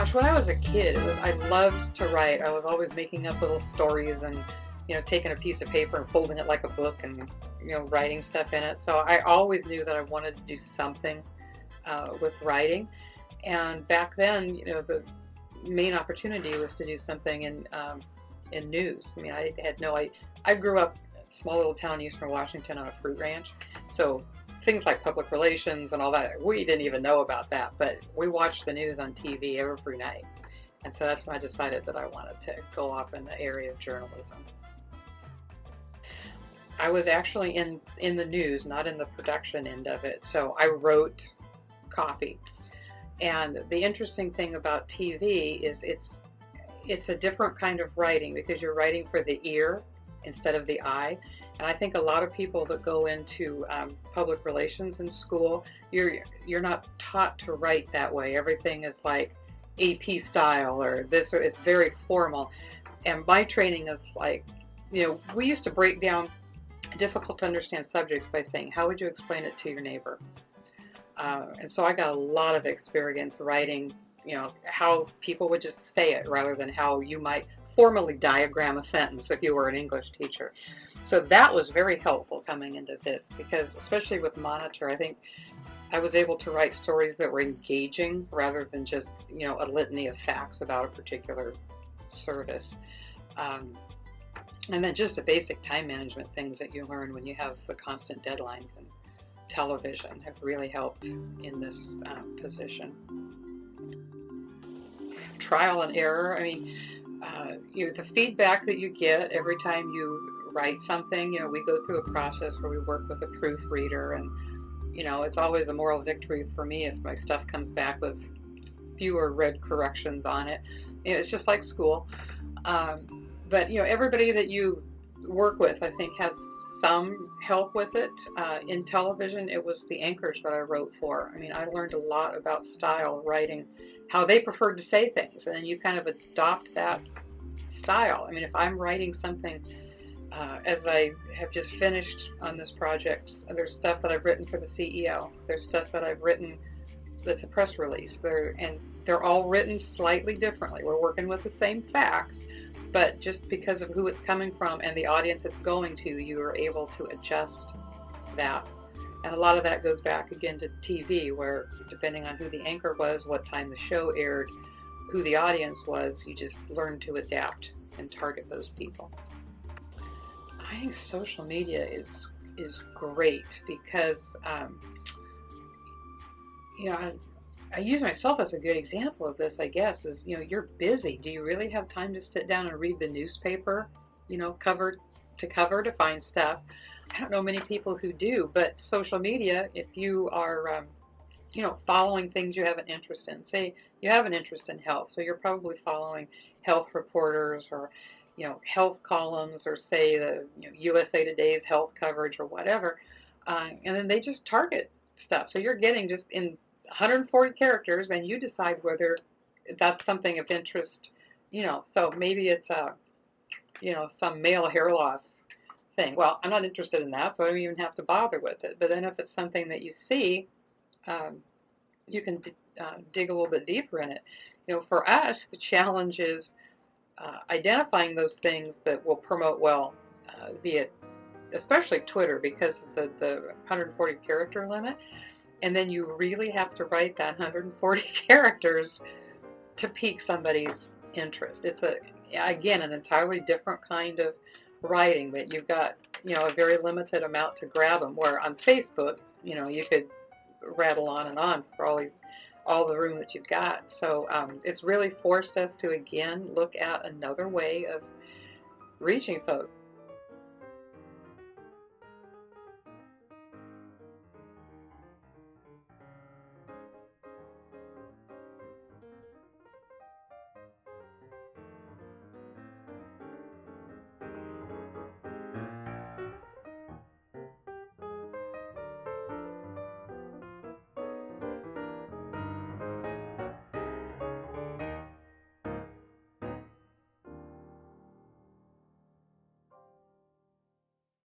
Gosh, when I was a kid, I loved to write. I was always making up little stories and, taking a piece of paper and folding it like a book and, writing stuff in it. So I always knew that I wanted to do something with writing. And back then, the main opportunity was to do something in news. I mean, I grew up in a small little town in eastern Washington on a fruit ranch. So things like public relations and all that, we didn't even know about that, but we watched the news on TV every night. And so that's when I decided that I wanted to go off in the area of journalism. I was actually in the news, not in the production end of it. So I wrote copy. And the interesting thing about TV is it's a different kind of writing because you're writing for the ear instead of the eye. And I think a lot of people that go into public relations in school, you're not taught to write that way. Everything is like AP style or this, or it's very formal. And my training is like, we used to break down difficult to understand subjects by saying, how would you explain it to your neighbor? And so I got a lot of experience writing, how people would just say it rather than how you might formally diagram a sentence if you were an English teacher. So that was very helpful coming into this because especially with Monitor, I think I was able to write stories that were engaging rather than just, a litany of facts about a particular service. And then just the basic time management things that you learn when you have the constant deadlines and television have really helped in this position. Trial and error. I mean, the feedback that you get every time you write something, we go through a process where we work with a proofreader, and it's always a moral victory for me if my stuff comes back with fewer red corrections on it. It's just like school. But everybody that you work with, I think, has some help with it. In television, it was the anchors that I wrote for. I mean, I learned a lot about style writing, how they preferred to say things, and then you kind of adopt that style. I mean, if I'm writing something, as I have just finished on this project, there's stuff that I've written for the CEO. There's stuff that I've written that's a press release. They're all written slightly differently. We're working with the same facts, but just because of who it's coming from and the audience it's going to, you are able to adjust that. And a lot of that goes back again to TV, where depending on who the anchor was, what time the show aired, who the audience was, you just learn to adapt and target those people. I think social media is great because, I use myself as a good example of this, I guess, is, you're busy. Do you really have time to sit down and read the newspaper, cover to cover to find stuff? I don't know many people who do, but social media, if you are, following things you have an interest in, say you have an interest in health, so you're probably following health reporters or, health columns, or say the USA Today's health coverage or whatever, and then they just target stuff. So you're getting just in 140 characters, and you decide whether that's something of interest, so maybe it's some male hair loss thing. Well, I'm not interested in that, so I don't even have to bother with it. But then if it's something that you see, you can dig a little bit deeper in it. For us, the challenge is identifying those things that will promote well via, especially Twitter, because of the 140 character limit. And then you really have to write that 140 characters to pique somebody's interest. It's again, an entirely different kind of writing, but you've got, a very limited amount to grab them, where on Facebook, you could rattle on and on for all the room that you've got. So it's really forced us to, again, look at another way of reaching folks.